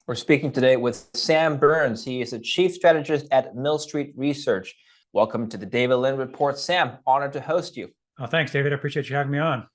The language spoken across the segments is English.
We're speaking today with Sam Burns. He is a chief strategist at Mill Street Research. Welcome to the David Lynn Report. Sam, honored to host you. Oh, thanks, David. I appreciate you having me on.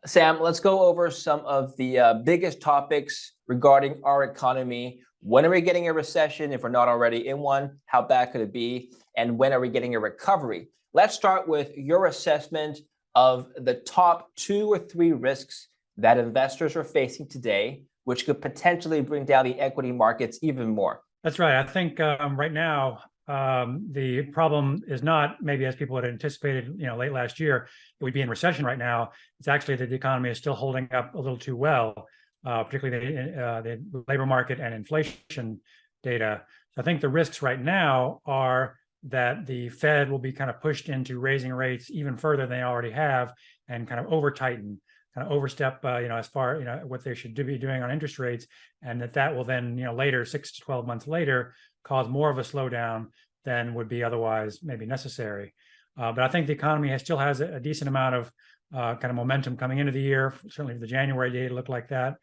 Sam, let's go over some of the biggest topics regarding our economy. When are we getting a recession? If we're not already in one, how bad could it be? And when are we getting a recovery? Let's start with your assessment of the top 2 or 3 risks that investors are facing today, which could potentially bring down the equity markets even more. That's right. I think right now, the problem is not maybe as people had anticipated, late last year, we'd be in recession right now. It's actually that the economy is still holding up a little too well, particularly the labor market and inflation data. So I think the risks right now are that the Fed will be kind of pushed into raising rates even further than they already have and kind of over tighten, kind of overstep, as far, what they should be doing on interest rates, and that will then, later, 6 to 12 months later, cause more of a slowdown than would be otherwise maybe necessary. But I think the economy still has a decent amount of kind of momentum coming into the year. Certainly the January data looked like that.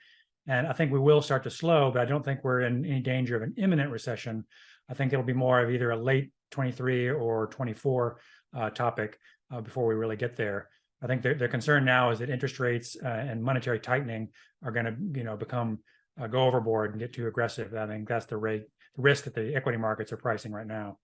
And I think we will start to slow, but I don't think we're in any danger of an imminent recession. I think it'll be more of either a late 23 or 24 topic before we really get there. I think their concern now is that interest rates and monetary tightening are going to, become go overboard and get too aggressive. I think that's the risk that the equity markets are pricing right now.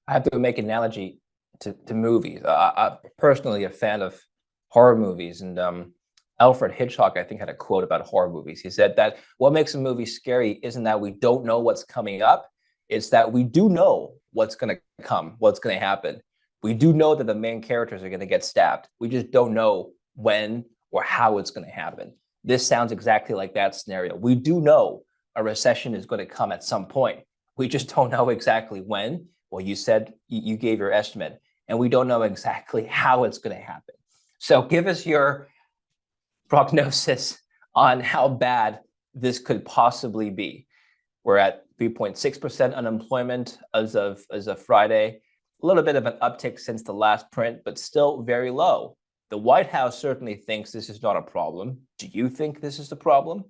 I have to make an analogy to movies. I'm personally a fan of horror movies, and Alfred Hitchcock, I think, had a quote about horror movies. He said that what makes a movie scary isn't that we don't know what's coming up, it's that we do know what's going to come, what's going to happen. We do know that the main characters are going to get stabbed. We just don't know when or how it's going to happen. This sounds exactly like that scenario. We do know a recession is going to come at some point. We just don't know exactly when. Well, you said you gave your estimate, and we don't know exactly how it's going to happen. So give us your prognosis on how bad this could possibly be. We're at 3.6% unemployment as of Friday. A little bit of an uptick since the last print, but still very low. The White House certainly thinks this is not a problem. Do you think this is the problem?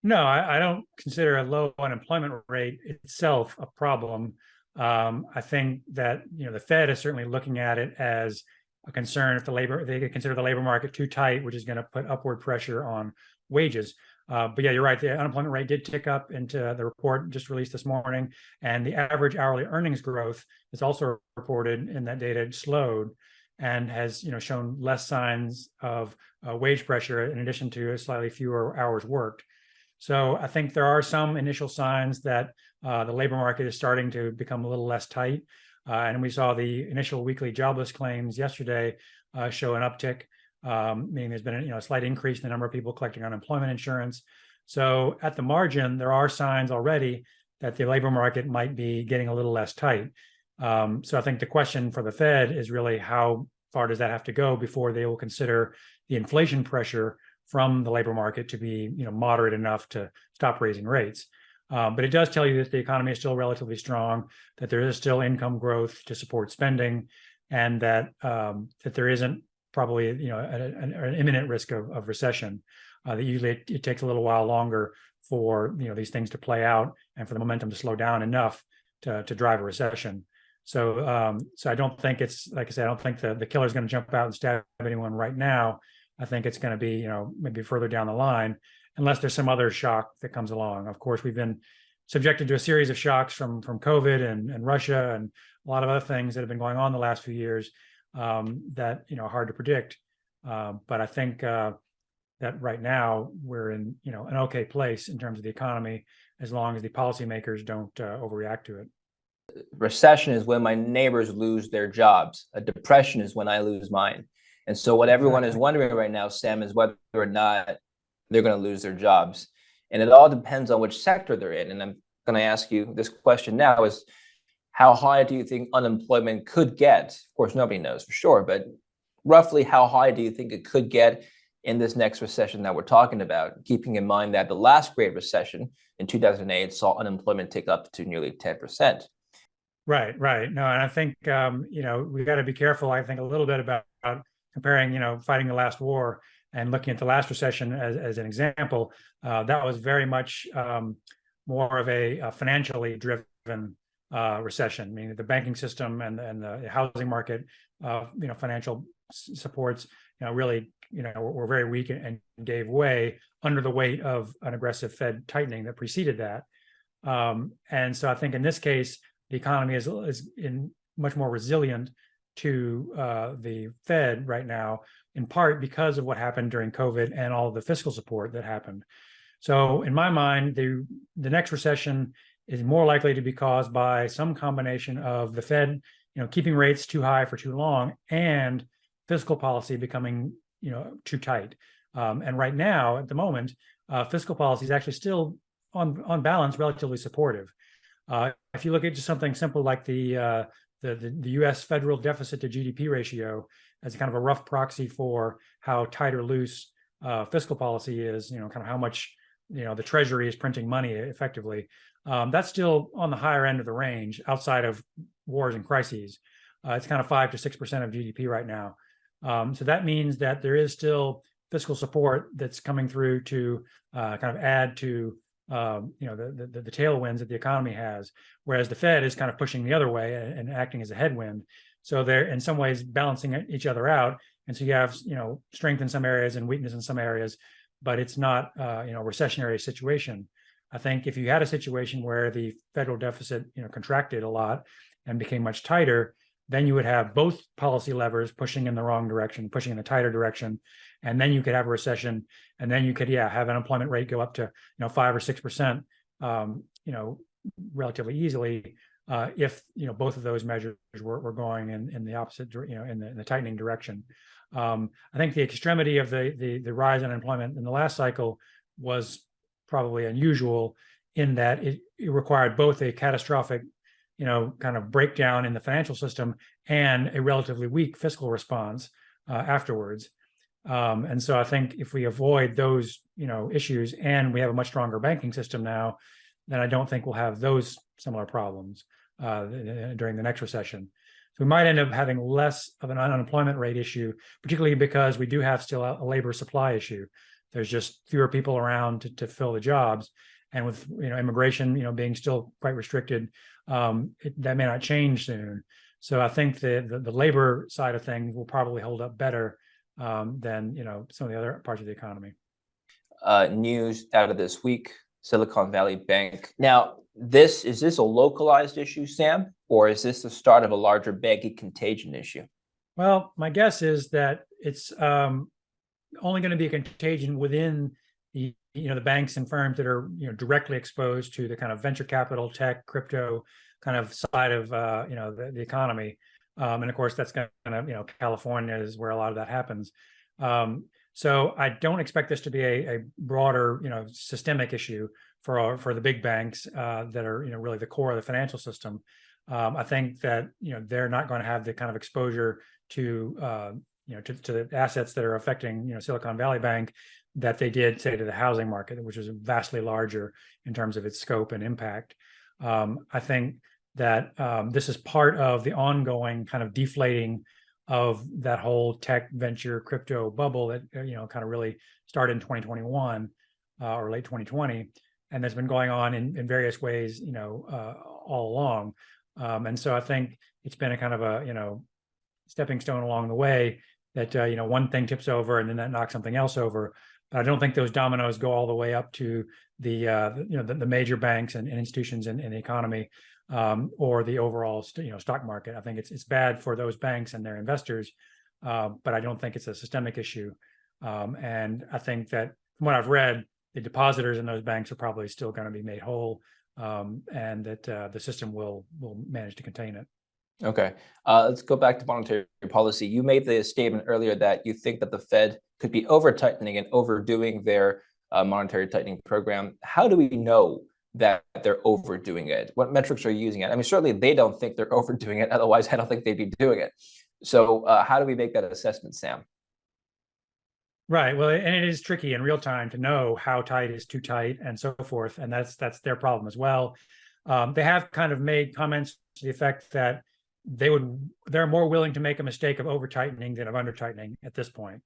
No, I don't consider a low unemployment rate itself a problem. I think that the Fed is certainly looking at it as a concern if they consider the labor market too tight, which is going to put upward pressure on wages. But yeah, you're right. The unemployment rate did tick up into the report just released this morning, and the average hourly earnings growth is also reported in that data slowed and has shown less signs of wage pressure in addition to slightly fewer hours worked. So I think there are some initial signs that the labor market is starting to become a little less tight. And we saw the initial weekly jobless claims yesterday show an uptick, meaning there's been a slight increase in the number of people collecting unemployment insurance. So at the margin, there are signs already that the labor market might be getting a little less tight. So I think the question for the Fed is really how far does that have to go before they will consider the inflation pressure from the labor market to be moderate enough to stop raising rates. But it does tell you that the economy is still relatively strong, that there is still income growth to support spending, and that there isn't probably an imminent risk of recession. That usually it takes a little while longer for these things to play out and for the momentum to slow down enough to drive a recession. So I don't think it's, like I said, I don't think the killer is going to jump out and stab anyone right now. I think it's going to be maybe further down the line, unless there's some other shock that comes along. Of course, we've been subjected to a series of shocks from COVID and Russia and a lot of other things that have been going on the last few years that are hard to predict. But I think that right now we're in an okay place in terms of the economy, as long as the policymakers don't overreact to it. Recession is when my neighbors lose their jobs. A depression is when I lose mine. And so what everyone is wondering right now, Sam, is whether or not they're going to lose their jobs. And it all depends on which sector they're in. And I'm going to ask you this question now is, how high do you think unemployment could get? Of course, nobody knows for sure, but roughly how high do you think it could get in this next recession that we're talking about, keeping in mind that the last great recession in 2008 saw unemployment tick up to nearly 10%? Right. No, and I think, we've got to be careful, I think, a little bit about comparing, fighting the last war And looking at the last recession as an example, that was very much more of a financially driven recession, meaning the banking system and the housing market, financial supports, really, were very weak and gave way under the weight of an aggressive Fed tightening that preceded that. And so I think in this case, the economy is in much more resilient to the Fed right now, in part because of what happened during COVID and all of the fiscal support that happened. So in my mind, the next recession is more likely to be caused by some combination of the Fed, keeping rates too high for too long and fiscal policy becoming, too tight. And right now, at the moment, fiscal policy is actually still on balance relatively supportive. If you look at just something simple like the U.S. federal deficit to GDP ratio as kind of a rough proxy for how tight or loose fiscal policy is, kind of how much the Treasury is printing money effectively. That's still on the higher end of the range outside of wars and crises. It's kind of 5 to 6% of GDP right now. So that means that there is still fiscal support that's coming through to kind of add to the tailwinds that the economy has, whereas the Fed is kind of pushing the other way and acting as a headwind. So they're in some ways balancing each other out. And so you have strength in some areas and weakness in some areas, but it's not a recessionary situation. I think if you had a situation where the federal deficit contracted a lot and became much tighter, then you would have both policy levers pushing in the wrong direction, pushing in a tighter direction, and then you could have a recession, and then you could have unemployment rate go up to 5 or 6%, relatively easily if both of those measures were going in the opposite, in the tightening direction. I think the extremity of the rise in unemployment in the last cycle was probably unusual in that it required both a catastrophic kind of breakdown in the financial system and a relatively weak fiscal response afterwards. And so I think if we avoid those, issues and we have a much stronger banking system now, then I don't think we'll have those similar problems during the next recession. So we might end up having less of an unemployment rate issue, particularly because we do have still a labor supply issue. There's just fewer people around to fill the jobs. And with immigration being still quite restricted, that may not change soon. So I think the labor side of things will probably hold up better than some of the other parts of the economy. News out of this week: Silicon Valley Bank. Now, is this a localized issue, Sam, or is this the start of a larger banking contagion issue? Well, my guess is that it's only going to be a contagion within the banks and firms that are directly exposed to the kind of venture capital, tech, crypto kind of side of the economy, and of course that's going to California is where a lot of that happens. So I don't expect this to be a broader systemic issue for the big banks that are really the core of the financial system. I think that they're not going to have the kind of exposure to the assets that are affecting Silicon Valley Bank that they did, say, to the housing market, which is vastly larger in terms of its scope and impact. I think that this is part of the ongoing kind of deflating of that whole tech venture crypto bubble that kind of really started in 2021 or late 2020, and that's been going on in various ways all along. And so I think it's been a kind of a stepping stone along the way that one thing tips over and then that knocks something else over. But I don't think those dominoes go all the way up to the major banks and institutions in the economy or the overall stock market. I think it's bad for those banks and their investors, but I don't think it's a systemic issue. And I think that from what I've read, the depositors in those banks are probably still going to be made whole, and that the system will manage to contain it. Okay, let's go back to monetary policy. You made the statement earlier that you think that the Fed could be over-tightening and overdoing their monetary tightening program. How do we know that they're overdoing it? What metrics are you using it? I mean, certainly they don't think they're overdoing it. Otherwise, I don't think they'd be doing it. So how do we make that assessment, Sam? Right. Well, and it is tricky in real time to know how tight is too tight and so forth. And that's their problem as well. They have kind of made comments to the effect that they're more willing to make a mistake of over tightening than of under tightening at this point.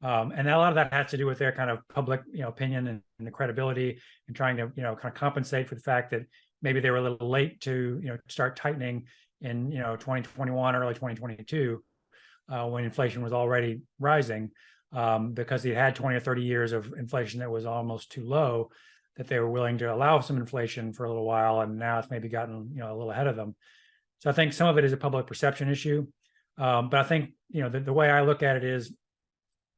And a lot of that has to do with their kind of public, opinion and the credibility, and trying to, kind of compensate for the fact that maybe they were a little late to, start tightening in, 2021, early 2022, when inflation was already rising, because they had 20 or 30 years of inflation that was almost too low, that they were willing to allow some inflation for a little while, and now it's maybe gotten, a little ahead of them. So I think some of it is a public perception issue, but I think, the way I look at it is,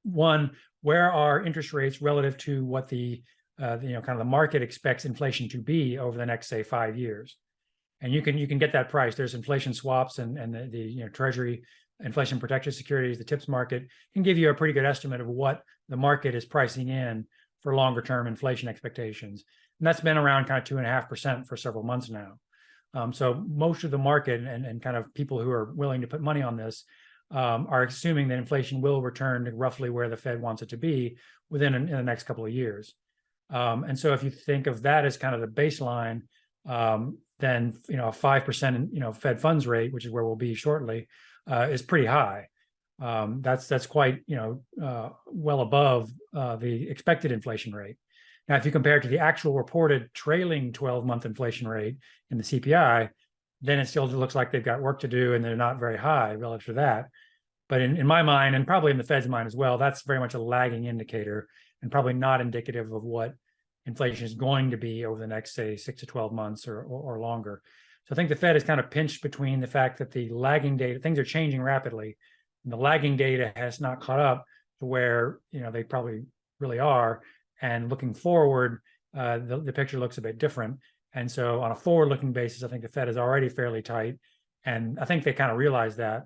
one, where are interest rates relative to what the kind of the market expects inflation to be over the next, say, 5 years? And you can get that price. There's inflation swaps and the Treasury inflation protection securities, the TIPS market can give you a pretty good estimate of what the market is pricing in for longer term inflation expectations. And that's been around kind of 2.5% for several months now. So most of the market and kind of people who are willing to put money on this are assuming that inflation will return to roughly where the Fed wants it to be in the next couple of years. And so if you think of that as kind of the baseline, then a 5% Fed funds rate, which is where we'll be shortly, is pretty high. That's quite well above the expected inflation rate. Now, if you compare it to the actual reported trailing 12-month inflation rate in the CPI, then it still looks like they've got work to do, and they're not very high relative to that. But in my mind, and probably in the Fed's mind as well, that's very much a lagging indicator, and probably not indicative of what inflation is going to be over the next, say, 6 to 12 months or longer. So I think the Fed is kind of pinched between the fact that the lagging data, things are changing rapidly, and the lagging data has not caught up to where they probably really are. And looking forward, the picture looks a bit different. And so on a forward-looking basis, I think the Fed is already fairly tight, and I think they kind of realize that.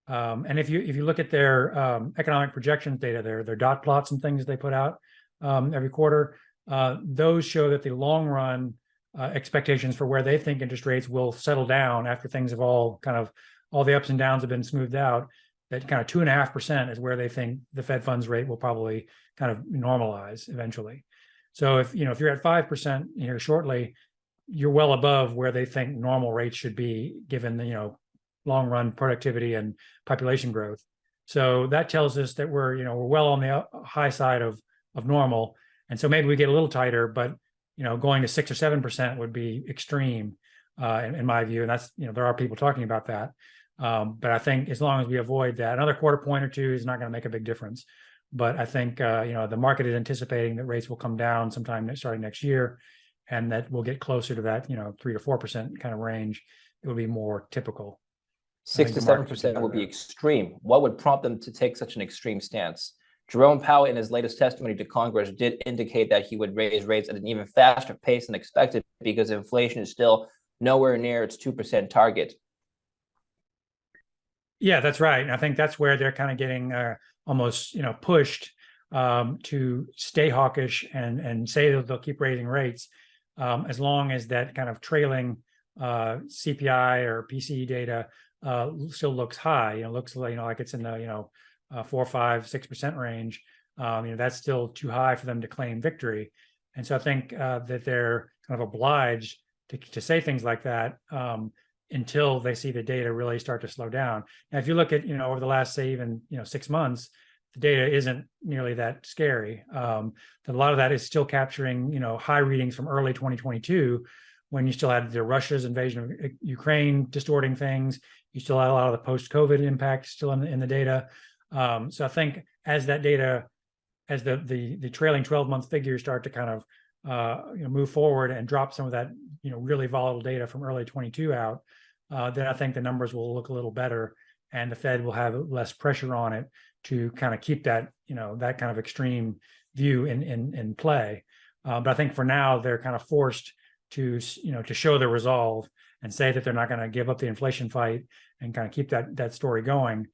And if you look at their economic projections data, their dot plots and things they put out every quarter, those show that the long run expectations for where they think interest rates will settle down after things have all the ups and downs have been smoothed out, that kind of 2.5% is where they think the Fed funds rate will probably kind of normalize eventually. So if you're at 5% here shortly, you're well above where they think normal rates should be, given the long run productivity and population growth. So that tells us that we're well on the high side of normal, and so maybe we get a little tighter, but going to 6 or 7% would be extreme in my view, and that's there are people talking about that. But I think as long as we avoid that, another quarter point or two is not going to make a big difference. But I think the market is anticipating that rates will come down sometime starting next year, and that we'll get closer to that 3 to 4% kind of range. It would be more typical. 6 to 7% would be extreme. What would prompt them to take such an extreme stance? Jerome Powell, in his latest testimony to Congress, did indicate that he would raise rates at an even faster pace than expected because inflation is still nowhere near its 2% target. Yeah, that's right. And I think that's where they're kind of getting almost pushed to stay hawkish and say that they'll keep raising rates as long as that kind of trailing CPI or PCE data still looks high. Looks like it's in the 4, 5, 6% range. That's still too high for them to claim victory. And so I think that they're kind of obliged to say things like that until they see the data really start to slow down. Now, if you look at over the last, say, even 6 months, the data isn't nearly that scary. A lot of that is still capturing high readings from early 2022, when you still had the Russia's invasion of Ukraine distorting things. You still had a lot of the post-COVID impact still in the data. So I think as that data, as the trailing 12-month figures start to kind of move forward and drop some of that really volatile data from early 22 out, then I think the numbers will look a little better, and the Fed will have less pressure on it to kind of keep that that kind of extreme view in play. But I think for now they're kind of forced to show their resolve and say that they're not going to give up the inflation fight and kind of keep that story going,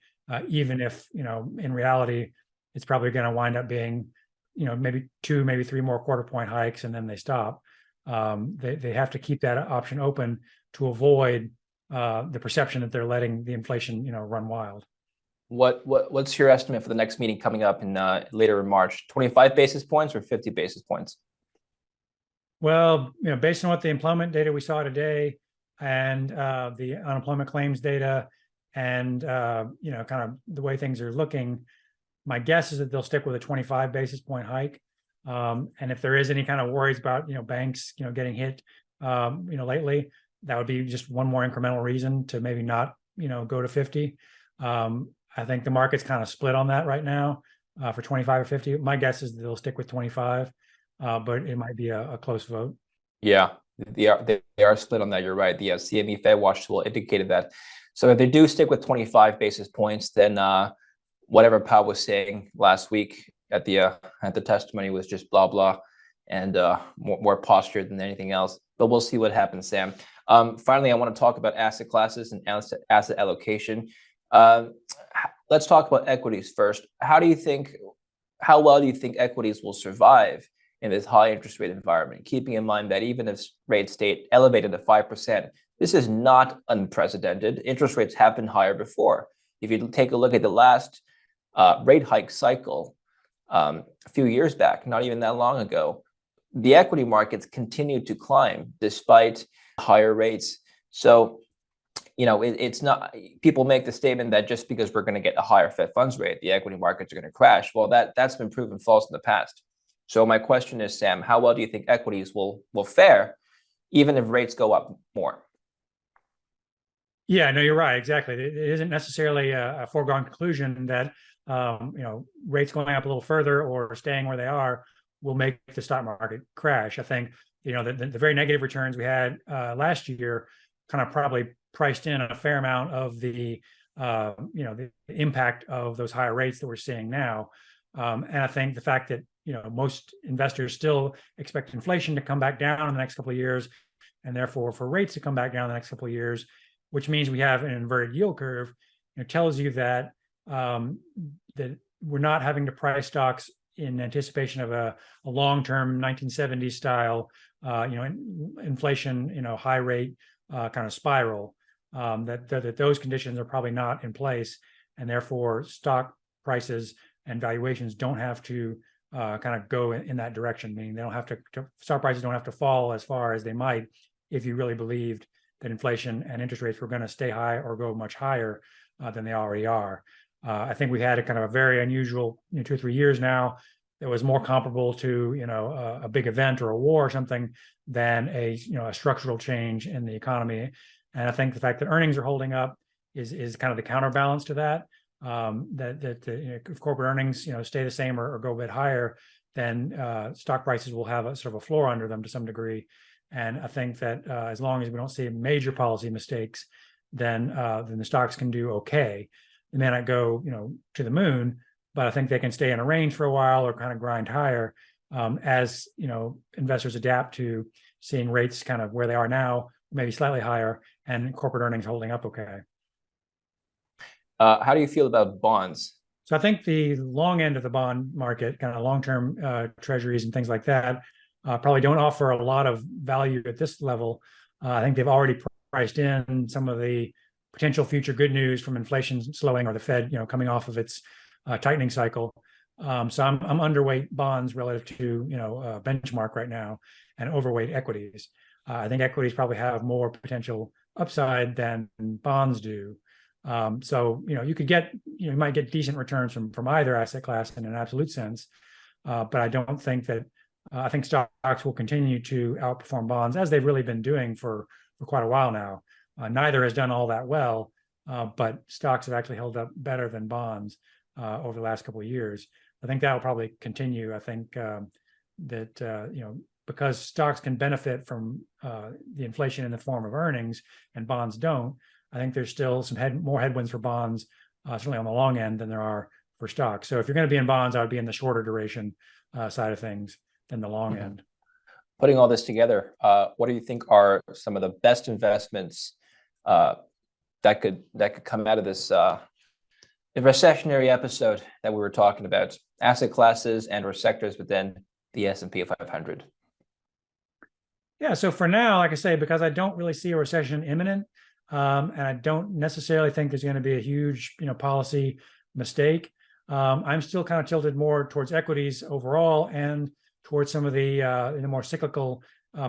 even if in reality it's probably going to wind up being maybe 2, maybe 3 more quarter point hikes, and then they stop. They have to keep that option open to avoid the perception that they're letting the inflation run wild. What's your estimate for the next meeting coming up in later in March? 25 basis points or 50 basis points? Well, based on what the employment data we saw today, and the unemployment claims data, and kind of the way things are looking, My guess is that they'll stick with a 25 basis point hike. And if there is any kind of worries about, banks, getting hit, lately, that would be just one more incremental reason to maybe not, go to 50. I think the market's kind of split on that right now for 25 or 50. My guess is they'll stick with 25, but it might be a close vote. Yeah, they are split on that. You're right. The CME Fed Watch tool indicated that. So if they do stick with 25 basis points, then whatever Powell was saying last week at the testimony was just blah blah, and more posture than anything else. But we'll see what happens, Sam. Finally, I want to talk about asset classes and asset allocation. Let's talk about equities first. How well do you think equities will survive in this high interest rate environment, keeping in mind that even if rates stay elevated at 5%, this is not unprecedented. Interest rates have been higher before. If you take a look at the last rate hike cycle a few years back, not even that long ago, the equity markets continued to climb despite higher rates. So, it's not, people make the statement that just because we're going to get a higher Fed funds rate, the equity markets are going to crash. Well, that's been proven false in the past. So my question is, Sam, how well do you think equities will fare even if rates go up more? Yeah, no, you're right. Exactly. It isn't necessarily a foregone conclusion that rates going up a little further or staying where they are will make the stock market crash. I think the very negative returns we had last year kind of probably priced in a fair amount of the impact of those higher rates that we're seeing now. And I think the fact that most investors still expect inflation to come back down in the next couple of years, and therefore for rates to come back down in the next couple of years, which means we have an inverted yield curve, tells you that that we're not having to price stocks in anticipation of a long-term 1970s style, inflation, high rate kind of spiral. That those conditions are probably not in place, and therefore stock prices and valuations don't have to kind of go in that direction. Meaning they don't have to stock prices don't have to fall as far as they might if you really believed that inflation and interest rates were going to stay high or go much higher than they already are. I think we've had a kind of a very unusual 2 or 3 years now that was more comparable to a big event or a war or something than a structural change in the economy. And I think the fact that earnings are holding up is kind of the counterbalance to that. If corporate earnings stay the same or go a bit higher, then stock prices will have a sort of a floor under them to some degree. And I think that as long as we don't see major policy mistakes, then the stocks can do okay. They may not go to the moon, but I think they can stay in a range for a while or kind of grind higher as investors adapt to seeing rates kind of where they are now, maybe slightly higher, and corporate earnings holding up okay. How do you feel about bonds? So I think the long end of the bond market, kind of long-term treasuries and things like that, probably don't offer a lot of value at this level. I think they've already priced in some of the potential future good news from inflation slowing or the Fed, coming off of its tightening cycle. So I'm underweight bonds relative to benchmark right now, and overweight equities. I think equities probably have more potential upside than bonds do. So you could get you might get decent returns from either asset class in an absolute sense, but I don't think that I think stocks will continue to outperform bonds as they've really been doing for quite a while now. Neither has done all that well, but stocks have actually held up better than bonds over the last couple of years. I think that will probably continue. I think that because stocks can benefit from the inflation in the form of earnings and bonds don't, I think there's still some more headwinds for bonds, certainly on the long end, than there are for stocks. So if you're going to be in bonds, I would be in the shorter duration side of things than the long end. Putting all this together, what do you think are some of the best investments that could come out of this the recessionary episode that we were talking about? Asset classes and or sectors within the S&P 500. Yeah, so for now, like I say, because I don't really see a recession imminent, and I don't necessarily think there's going to be a huge, policy mistake, I'm still kind of tilted more towards equities overall and towards some of the more cyclical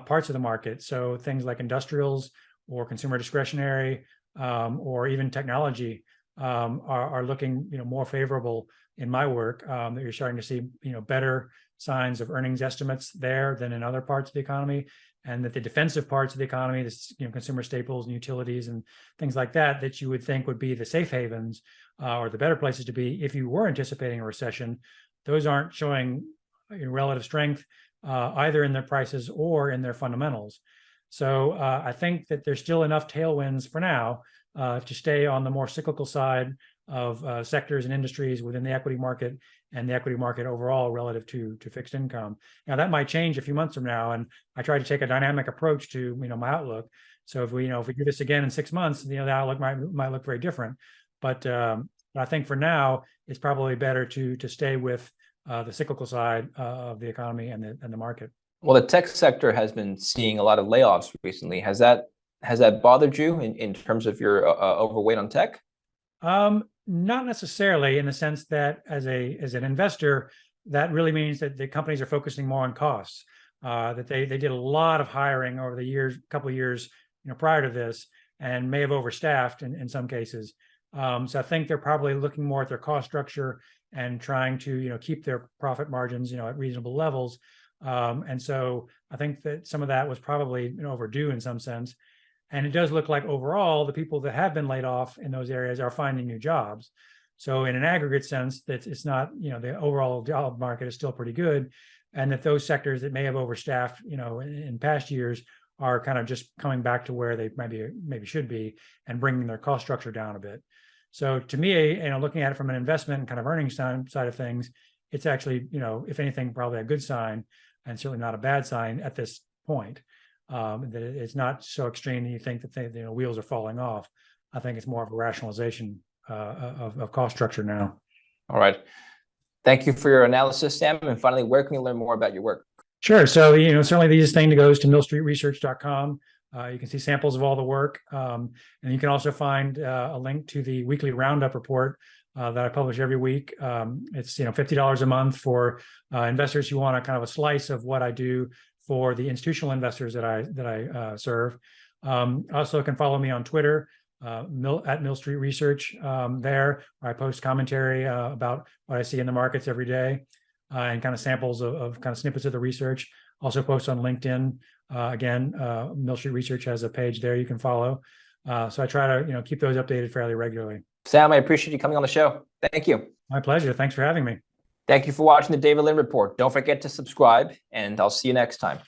parts of the market. So things like industrials or consumer discretionary or even technology. are looking, more favorable in my work. That you're starting to see, better signs of earnings estimates there than in other parts of the economy, and that the defensive parts of the economy, this, consumer staples and utilities and things like that, that you would think would be the safe havens or the better places to be if you were anticipating a recession, those aren't showing relative strength either in their prices or in their fundamentals. So I think that there's still enough tailwinds for now to stay on the more cyclical side of sectors and industries within the equity market and the equity market overall relative to fixed income. Now that might change a few months from now, and I try to take a dynamic approach to my outlook. So if we do this again in 6 months, the outlook might look very different. But I think for now it's probably better to stay with the cyclical side of the economy and the market. Well, the tech sector has been seeing a lot of layoffs recently. Has that bothered you in terms of your overweight on tech? Not necessarily, in the sense that as an investor, that really means that the companies are focusing more on costs. That they did a lot of hiring over the couple of years, prior to this, and may have overstaffed in some cases. So I think they're probably looking more at their cost structure and trying to keep their profit margins at reasonable levels. And so I think that some of that was probably overdue in some sense. And it does look like overall, the people that have been laid off in those areas are finding new jobs. So in an aggregate sense, that it's not, the overall job market is still pretty good. And that those sectors that may have overstaffed, in past years are kind of just coming back to where they maybe should be and bringing their cost structure down a bit. So to me, looking at it from an investment and kind of earnings side of things, it's actually, if anything, probably a good sign and certainly not a bad sign at this point. That it's not so extreme that you think that the wheels are falling off. I think it's more of a rationalization of cost structure now. All right. Thank you for your analysis, Sam. And finally, where can we learn more about your work? Sure. So, certainly the easiest thing to go is to millstreetresearch.com. You can see samples of all the work. And you can also find a link to the weekly roundup report that I publish every week. It's $50 a month for investors who want a kind of a slice of what I do for the institutional investors that I serve. Also can follow me on Twitter at Mill Street Research. There I post commentary about what I see in the markets every day and kind of samples of kind of snippets of the research. Also post on LinkedIn. Again, Mill Street Research has a page there you can follow. So I try to keep those updated fairly regularly. Sam, I appreciate you coming on the show. Thank you. My pleasure. Thanks for having me. Thank you for watching the David Lynn Report. Don't forget to subscribe, and I'll see you next time.